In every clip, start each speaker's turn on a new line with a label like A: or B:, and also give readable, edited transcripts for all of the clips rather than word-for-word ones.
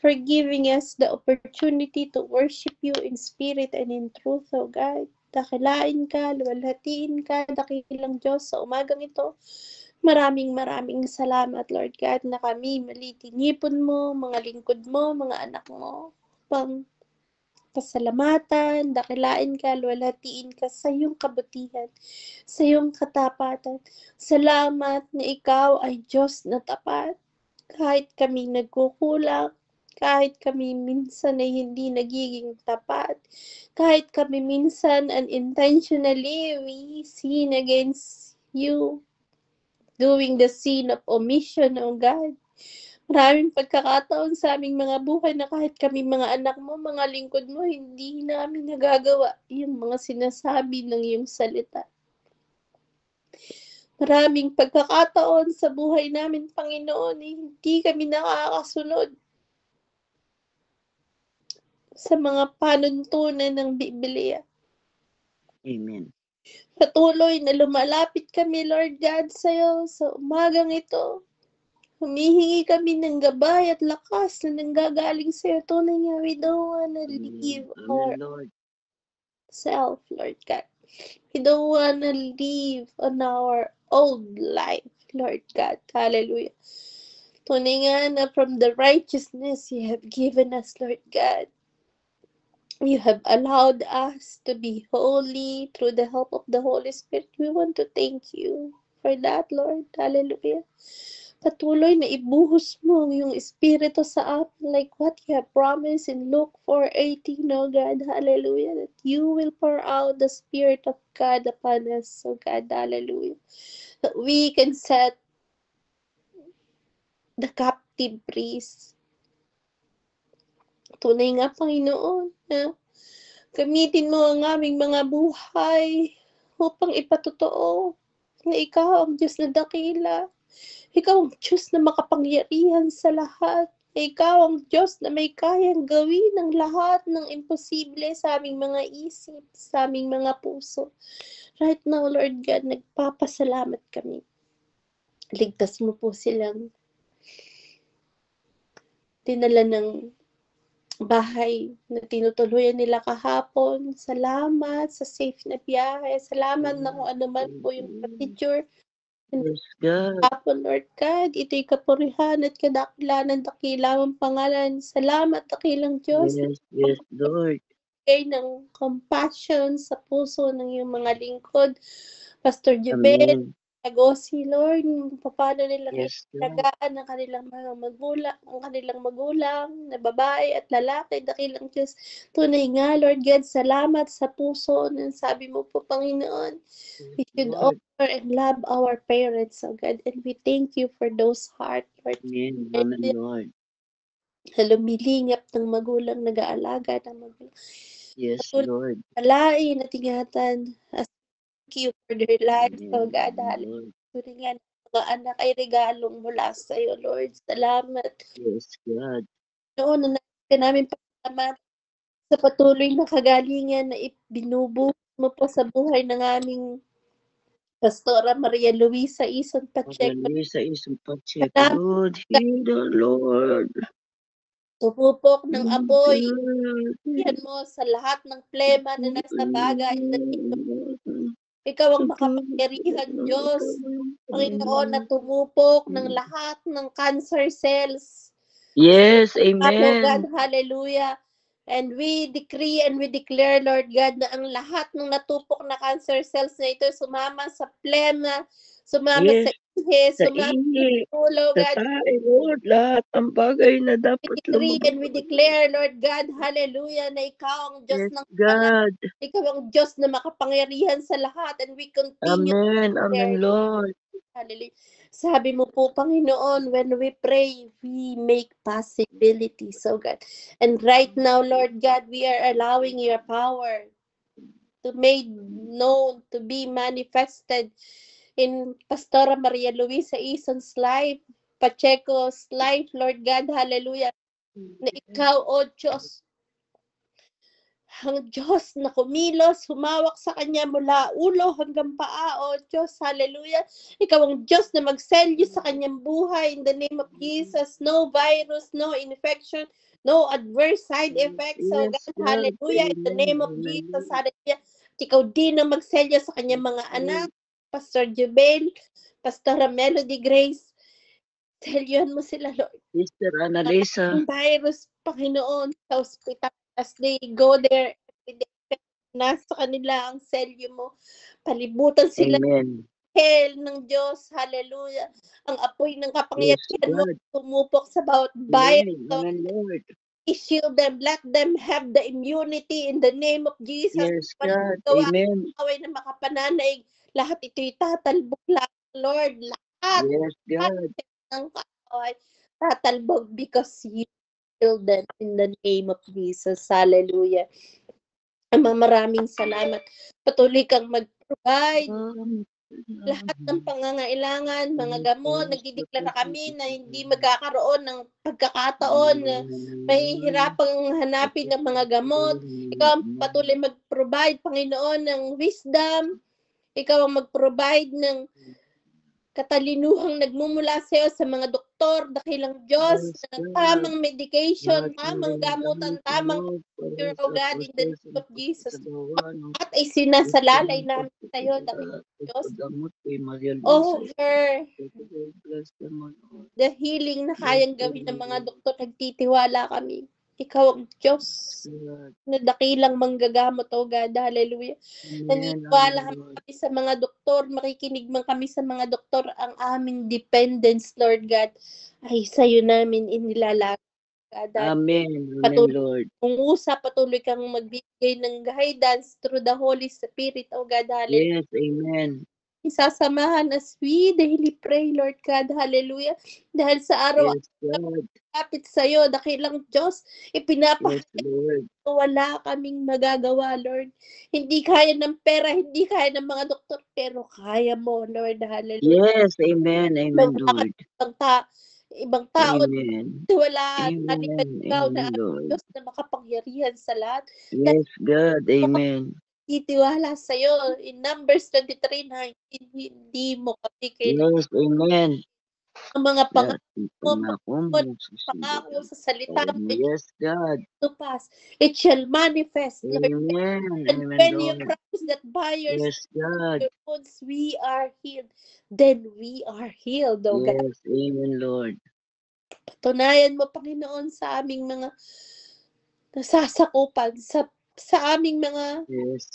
A: for giving us the opportunity to worship you in spirit and in truth, O God. Dakilain ka, luwalhatiin ka, dakilang Diyos sa umagang ito. Maraming salamat, Lord God, na kami malitinipon mo, mga lingkod mo, mga anak mo, pang pasalamatan, dakilain ka, luwalhatiin ka sa iyong kabutihan, sa iyong katapatan. Salamat na ikaw ay Diyos na tapat. Kahit kami nagkukulang, kahit kami minsan ay hindi nagiging tapat, kahit kami minsan unintentionally we sin against you, doing the sin of omission, O God. Maraming pagkakataon sa aming mga buhay na kahit kami mga anak mo, mga lingkod mo, hindi namin nagagawa yung mga sinasabi ng iyong salita. Maraming pagkakataon sa buhay namin, Panginoon, hindi kami nakakasunod sa mga panuntunan ng Biblia.
B: Amen.
A: Patuloy na lumalapit kami, Lord God, sa iyo sa umagang ito. Humihingi kami ng gabay at lakas na nanggagaling sa iyo. Tunay nga, we don't wanna leave
B: Amen, Lord.
A: ourselves, Lord God. We don't wanna live on our old life, Lord God. Hallelujah. Tunay nga na from the righteousness you have given us, Lord God, you have allowed us to be holy through the help of the Holy Spirit. We want to thank you for that, Lord. Hallelujah. Patuloy na ibuhos mo yung Espiritu sa atin like what you have promised in Luke 4:18, oh God, hallelujah, that you will pour out the Spirit of God upon us, oh God, hallelujah, that we can set the captive free. Tunay nga, Panginoon, na gamitin mo ang aming mga buhay upang ipatotoo na ikaw ang Diyos na dakila. Ikaw ang Diyos na makapangyarihan sa lahat. Ikaw ang Diyos na may kayang gawin ng lahat ng imposible sa aming mga isip, sa aming mga puso. Right now, Lord God, nagpapasalamat kami. Ligtas mo po silang dinala ng bahay na tinutuluyan nila kahapon. Salamat sa safe na biyahe. Salamat na kung ano man po yung procedure.
B: Yes, God.
A: Hapon, Lord God, ito'y kapurihan at kadakilanan, dakilang pangalan. Salamat, dakilang Diyos.
B: Yes, Lord.
A: Kay ng compassion sa puso ng iyong mga lingkod. Pastor Jubel, Agosi, Lord, paano nilang ilagaan ang kanilang mga magulang, na babae at lalaki, dakilang Diyos. Tunay nga, Lord God, salamat sa puso ng sabi mo po, Panginoon. We should honor and love our parents, oh God, and we thank you for those heart, Lord.
B: Amen, Lord.
A: Lumilingap ng magulang, nag-aalaga ng magulang.
B: Yes, Lord.
A: Alain at ingatan. Thank you for their lives, oh God. Hallelujah. Mga anak ay regalong mula sa iyo, Lord. Salamat.
B: Yes, God.
A: Noon, na namin pasalamat sa patuloy na kagalingan na ibinubuhos mo po sa buhay ng aming Pastora Maria Luisa Ison Pacheco.
B: Lord, hear the Lord.
A: Tumupok ng apoy. Yan mo sa lahat ng plema na nasa baga. Ikaw ang makapangyarihan, Diyos. Panginoon, na tumupok ng lahat ng cancer cells.
B: Yes, amen.
A: God, hallelujah. And we decree and we declare, Lord God, na ang lahat ng natupok na cancer cells na ito sumama sa plema, sumama sa ihe, sumama sa ulo, God.
B: Lord, lahat ang bagay na dapat
A: lumabas. And we declare, Lord God, hallelujah, na ikaw ang Diyos ng
B: God.
A: Ikaw ang Diyos na makapangyarihan sa lahat, and we continue.
B: Amen, Lord.
A: Hallelujah. Sabi mo po, Panginoon, when we pray, we make possibilities, oh God. And right now, Lord God, we are allowing your power to made known, to be manifested in Pastora Maria Luisa Ison's life, Pacheco's life, Lord God, hallelujah. Na ikaw, O Diyos, ang Diyos na kumilos, humawak sa kanya mula ulo hanggang paa, O Diyos, hallelujah. Ikaw ang Diyos na magselyo sa kanyang buhay in the name of Jesus. No virus, no infection, no adverse side effects, O
B: Yes,
A: God,
B: God.
A: hallelujah, in the
B: Amen.
A: name of
B: Amen,
A: Jesus,
B: Lord.
A: hallelujah. Ikaw din ang magselyo sa kanyang mga anak, Pastor Jubel, Pastor Melody Grace, selyohan mo sila, Lord.
B: Sister Annalisa.
A: Ang virus, Panginoon, sa ospital, as they go there, every day, nasa kanila ang selyo mo. Palibutan sila
B: Amen.
A: hell ng Diyos. Hallelujah. Ang apoy ng
B: Yes,
A: kapangyarihan mo
B: God.
A: tumupok sa bawat
B: Amen.
A: virus.
B: Amen, Lord.
A: I-shield them. Let them have the immunity in the name of Jesus.
B: Yes,
A: Walang
B: God.
A: gawa
B: Amen.
A: away na makapananaig. Lahat ito'y tatalbog lang, Lord. Lahat
B: Yes, God.
A: ng kaaway tatalbog because you healed them in the name of Jesus. Hallelujah. Ama, maraming salamat. Patuloy kang mag-provide. Lahat ng pangangailangan, mga gamot, nagdideklara kami na hindi magkakaroon ng pagkakataon na mahihirapang hanapin ng mga gamot. Ikaw ang patuloy mag-provide, Panginoon, ng wisdom. Ikaw ang mag-provide ng katalinuhang nagmumula sa iyo sa mga doktor, dakilang Diyos,
B: Yes,
A: ng
B: God.
A: tamang medication,
B: Lahat
A: tamang
B: ng
A: gamutan,
B: gamit
A: tamang
B: mo para
A: cure,
B: sa
A: O God, in the
B: proseso
A: name of Jesus.
B: sa gawa ng
A: At ay sinasalalay
B: ng
A: namin sa iyo, dakilang Diyos,
B: pagpagamot kay Maria Luisa.
A: over
B: Bless them, O Lord.
A: the healing na
B: Bless
A: kayang
B: them,
A: gawin ng
B: O
A: mga
B: Lord.
A: doktor. Nagtitiwala kami. Ikaw ang Diyos
B: God.
A: na dakilang manggagamot, O God. Hallelujah.
B: Amen.
A: Naniniwala
B: Amen, Lord.
A: kami sa mga doktor, makikinig man kami sa mga doktor, ang aming dependence, Lord God, ay sa'yo namin inilalagay.
B: Amen. Amen,
A: Patuloy
B: Lord.
A: kung usap, patuloy kang magbigay ng guidance through the Holy Spirit, O God. Hallelujah.
B: Yes, amen.
A: Sasamahan as we daily pray, Lord God. Hallelujah. Dahil sa araw
B: Yes, God.
A: kapit sa'yo, dakilang Diyos,
B: Yes,
A: ipinapahayag
B: Lord.
A: wala kaming magagawa, Lord. Hindi kaya ng pera, hindi kaya ng mga doktor, pero kaya mo, Lord. Hallelujah.
B: Yes, amen. Amen,
A: Wala
B: Lord.
A: ibang tao,
B: Amen.
A: wala, maliban
B: Amen.
A: ikaw na
B: Amen, Lord.
A: Diyos na makapangyarihan sa lahat.
B: Yes, God. Amen.
A: Titiwala sa'yo. In Numbers 23:19, hindi mo kami
B: Yes, amen.
A: ang mga
B: Lahat
A: pangako
B: ng
A: mo,
B: pangako
A: Panginoon,
B: mo susunod
A: pangako
B: ang
A: sa salita
B: pagkain
A: mo,
B: mo. Yes, God.
A: itupas. It shall manifest, Lord.
B: Amen.
A: And
B: Amen,
A: when you
B: Lord.
A: promise that by your
B: Yes, God.
A: wounds we are healed, then we are healed, O God.
B: Yes, amen, Lord.
A: Patunayan mo, Panginoon, sa aming mga nasasakupan, sa aming mga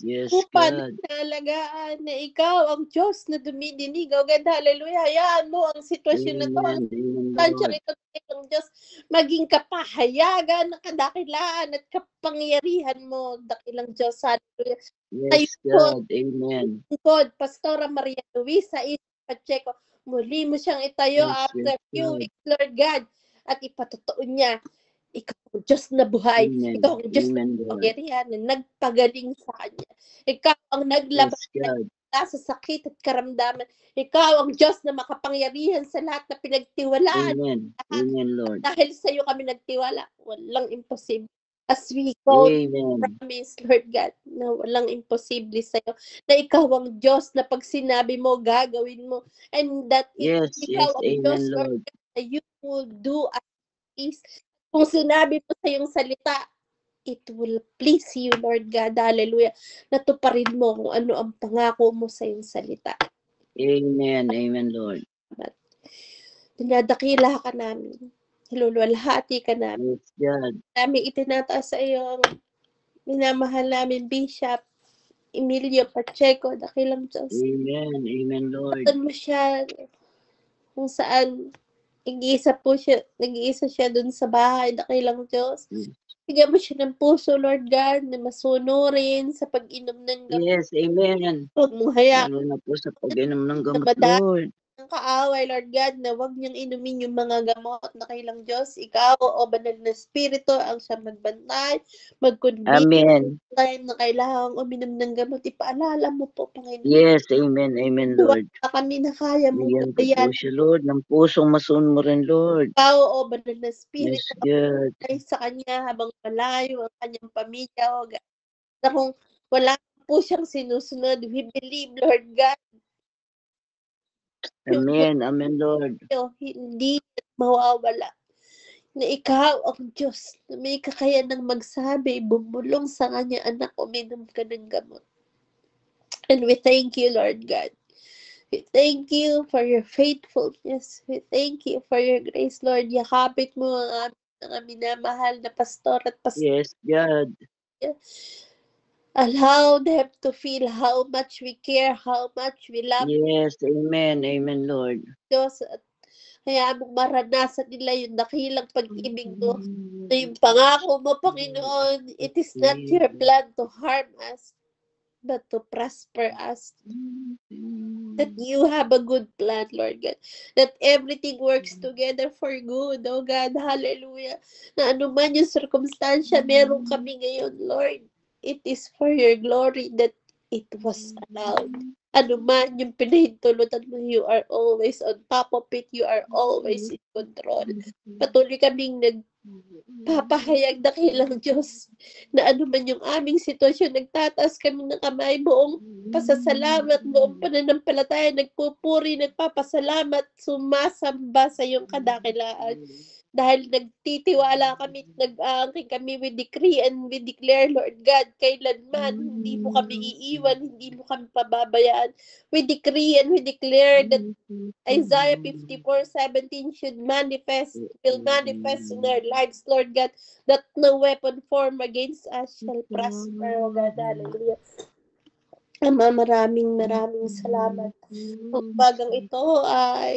B: Yes,
A: kupan
B: God.
A: na alagaan na ikaw ang Diyos na dumidinig. O God, hallelujah. Hayaan mo ang sitwasyon na to, ang
B: Amen,
A: tansya
B: Lord.
A: ito ng Diyos, maging kapahayagan ng kadakilaan at kapangyarihan mo, dakilang Diyos. Hallelujah.
B: Yes, God. Amen.
A: God, Pastora Maria Luisa Pacheco, muli mo siyang itayo
B: Yes,
A: after few
B: God.
A: weeks, Lord God, at ipatotoo niya, ikaw ang Diyos na buhay,
B: Amen.
A: ikaw ang Diyos na
B: Amen, Lord.
A: pangyarihan, na nagpagaling sa kanya. Ikaw ang naglaban
B: Yes, God.
A: sa sakit at karamdaman. Ikaw ang Diyos na makapangyarihan sa lahat na pinagtiwalaan.
B: Amen. Amen, Lord.
A: Dahil sa iyo kami nagtiwala, walang imposible. As we go,
B: Amen.
A: promise, Lord God, na walang imposible sa iyo. Na ikaw ang Diyos na pag sinabi mo, gagawin mo. And that
B: Yes,
A: ikaw
B: yes.
A: ang
B: Amen,
A: Diyos, Lord
B: Lord.
A: God, na you will do as is. Kung sinabi mo sa iyong salita, it will please you, Lord God. Hallelujah. Natuparin mo kung ano ang pangako mo sa iyong salita.
B: Amen. Amen, Lord.
A: Dinadakila ka namin. Hilulwalhati ka namin.
B: Yes, God.
A: Namin itinataas sa iyo ang minamahal namin Bishop Emilio Pacheco, dakilang Diyos.
B: Amen. Amen, Lord.
A: Saan mo siya, kung saan nag-iisa siya dun sa bahay, dakilang Diyos. Bigyan mo siya ng puso, Lord God, na masunurin sa pag-inom ng gamot.
B: Yes, amen.
A: Huwag mong hayaan
B: Lalo na po sa pag-inom ng
A: na
B: gamot,
A: madami
B: Lord.
A: ng kaaway, Lord God, na huwag niyang inumin yung mga gamot na kailang Diyos. Ikaw, o banal na Espiritu, ang siya magbantay, mag-convince,
B: Amen.
A: time na kailangang uminom ng gamot. Ipaalala mo po, Panginoon.
B: Yes, amen. Amen, Lord.
A: Wala kami na kaya mong
B: Bigyan ko
A: gabayan.
B: po siya, Lord, ng pusong masunurin, Lord.
A: Ikaw, o banal na
B: Yes,
A: Espiritu,
B: God.
A: ay sa kanya habang malayo ang kanyang pamilya, o na kung wala po siyang sinusunod, we believe, Lord God,
B: Amen. Amen, Lord.
A: hindi mawawala. Na ikaw ang Diyos na may kakayanang magsabi, bumulong sa kanya, anak, uminom ka ng gamot. And we thank you, Lord God. We thank you for your faithfulness. We thank you for your grace, Lord. Yakapit mo ang mga minamahal na pastor at pastor.
B: Yes, God.
A: Allow them to feel how much we care, how much we love
B: Yes, amen. Amen, Lord.
A: Diyos. At kaya mong maranasan nila yung dakilang pag-ibig mo. Na yung pangako mo, Panginoon, it is not your plan to harm us, but to prosper us. That you have a good plan, Lord God. That everything works together for good, oh God. Hallelujah. Na anuman yung circumstansya, meron kami ngayon, Lord. It is for your glory that it was allowed. Anuman yung pinahintulutan mo, you are always on top of it. You are always in control. Patuloy kaming nagpapahayag na kilang Diyos na anuman yung aming sitwasyon, nagtataas kami ng kamay, buong pasasalamat, buong pananampalataya, nagpupuri, nagpapasalamat, sumasamba sa iyong kadakilaan. Dahil nagtitiwala kami, nag-aangkin kami, we decree and we declare, Lord God, kailanman hindi mo kami iiwan, hindi mo kami pababayaan. We decree and we declare that Isaiah 54:17 should manifest, will manifest in our lives, Lord God, that no weapon formed against us shall prosper, O God. Hallelujah. Ama, maraming salamat. Ang bagang ito ay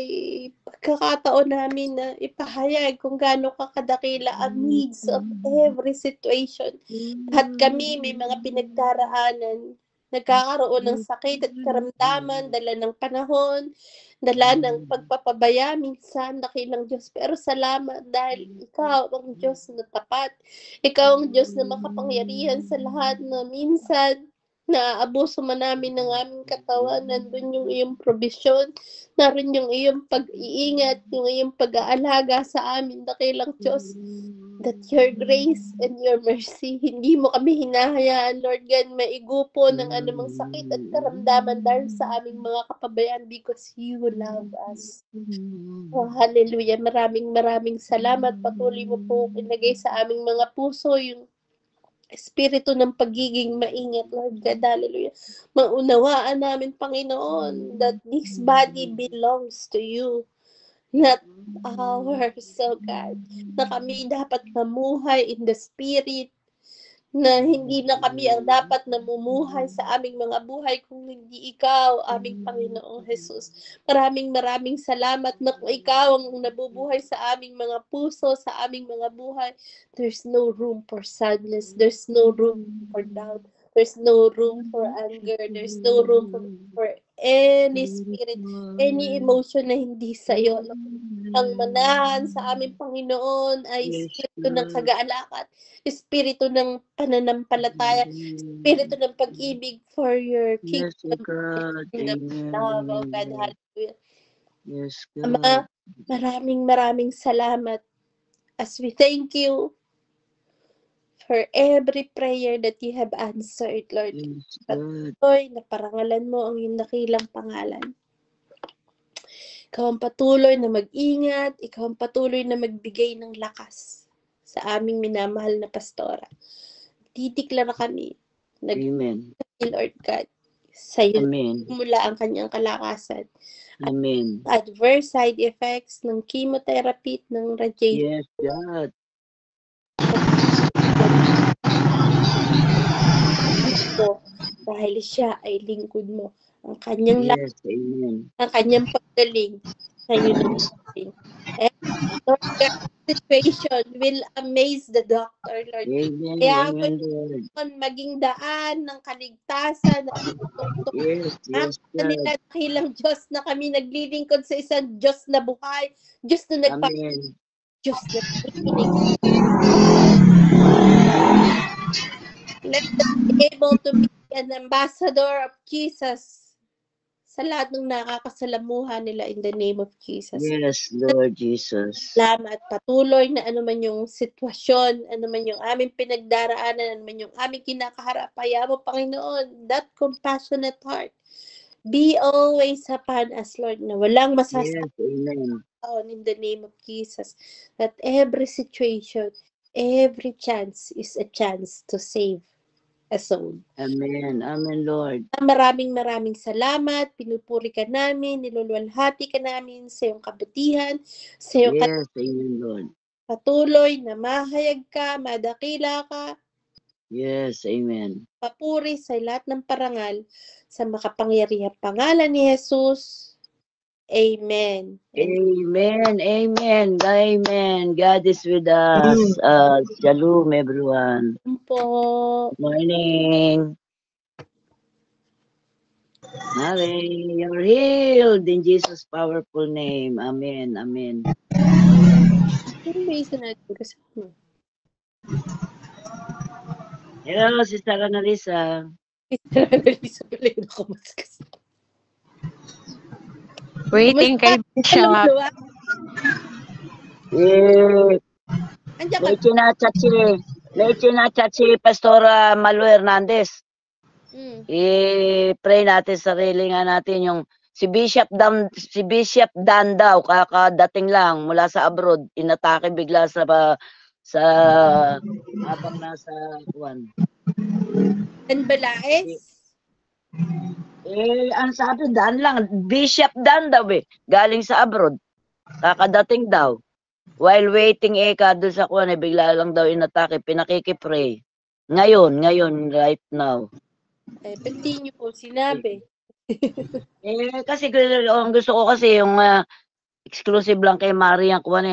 A: pagkakataon namin na ipahayag kung gaano kakadakila ang needs of every situation. At kami may mga pinagdaraanan, nagkakaroon ng sakit at karamdaman, dala ng panahon, dala ng pagpapabaya, minsan dakilang Diyos. Pero salamat dahil ikaw ang Diyos na tapat. Ikaw ang Diyos na makapangyarihan sa lahat na minsan naaabuso man namin ng aming katawan, nandun yung iyong provision, naroon yung iyong pag-iingat, yung iyong pag-aalaga sa amin, dakilang Diyos, that your grace and your mercy, hindi mo kami hinahayaan, Lord God, maigupo ng anumang sakit at karamdaman dahil sa aming mga kapabayaan because you love us. Oh, hallelujah. Maraming salamat. Patuloy mo po ilagay sa aming mga puso yung espiritu ng pagiging maingat, Lord God, hallelujah. Maunawaan namin, Panginoon, that this body belongs to you, not ours, so God, na kami dapat mamuhay in the spirit, na hindi na kami ang dapat namumuhay sa aming mga buhay kung hindi ikaw, aming Panginoong Jesus. Maraming salamat na kung ikaw ang nabubuhay sa aming mga puso, sa aming mga buhay, there's no room for sadness, there's no room for doubt, there's no room for anger, there's no room for any spirit, any emotion na hindi sa'yo. Ang manahan sa aming Panginoon ay espiritu ng kagaalakan, espiritu ng pananampalataya, espiritu ng pag-ibig for your kingdom.
B: Yes, God.
A: Love, God, hallelujah.
B: Yes,
A: God. Ama, maraming salamat as we thank you for every prayer that you have answered, Lord.
B: Yes, God.
A: Patuloy na parangalan mo ang iyong dakilang pangalan. Ikaw ang patuloy na mag-ingat, ikaw ang patuloy na magbigay ng lakas sa aming minamahal na pastora. Dideklara kami,
B: Amen.
A: Lord God, sa iyo
B: Amen.
A: mula ang kanyang kalakasan.
B: Amen.
A: At adverse side effects ng chemotherapy, ng radiation.
B: Yes, God.
A: Dahil siya ay lingkod mo. Ang kanyang
B: yes, amen.
A: Ang kanyang paggaling sa iyo natin. And Lord God, situation will amaze the doctor, Lord.
B: Amen.
A: Kaya
B: Amen, Lord.
A: maging daan ng kaligtasan,
B: Yes, yes, God.
A: nila dakilang Diyos na kami naglilingkod sa isang Diyos na buhay, Diyos na
B: Amen.
A: Diyos na nakikinig. Let us be able to be an ambassador of Jesus sa lahat ng nakakasalamuha nila in the name of Jesus.
B: Yes, Lord Jesus.
A: Salamat, patuloy na anuman yung sitwasyon, anuman yung aming pinagdaraanan, anuman yung aming kinakaharap, hayaan mo, Panginoon, that compassionate heart. Be always upon us, Lord, na walang
B: Yes,
A: masasaktan
B: amen.
A: in the name of Jesus. That every situation, every chance is a chance to save a soul.
B: Amen. Amen, Lord.
A: Maraming salamat. Pinupuri ka namin, niluluwalhati ka namin sa iyong kabutihan, sa iyong
B: Yes, amen, Lord.
A: patuloy na mahayag ka, madakila ka.
B: Yes, amen.
A: Papuri sa lahat ng parangal sa makapangyarihang pangalan ni Jesus. Amen.
B: Amen, amen, amen. God is with us. Shalom, everyone.
A: Po.
B: Good morning. Mary, you're healed in Jesus' powerful name. Amen, amen.
A: Ano ba isa natin kasama?
B: Hello, Sister Annalisa.
C: Waiting kay Bishop.
B: May chinachat si Pastora Malu Hernandez. I-pray natin sarili nga natin yung si Bishop Dan daw kakadating lang mula sa abroad, inatake bigla sa habang nasa kuwan.
A: Dan Balaes?
B: Ang sabi Dan lang, Bishop Dan daw galing sa abroad. Kakadating daw. While waiting doon sa kuwan bigla lang daw inatake, pinakikipray. Ngayon, right now.
A: Ba't di niyo po sinabi?
B: Kasi ang gusto ko kasi yung exclusive lang kay Marie ang kuwan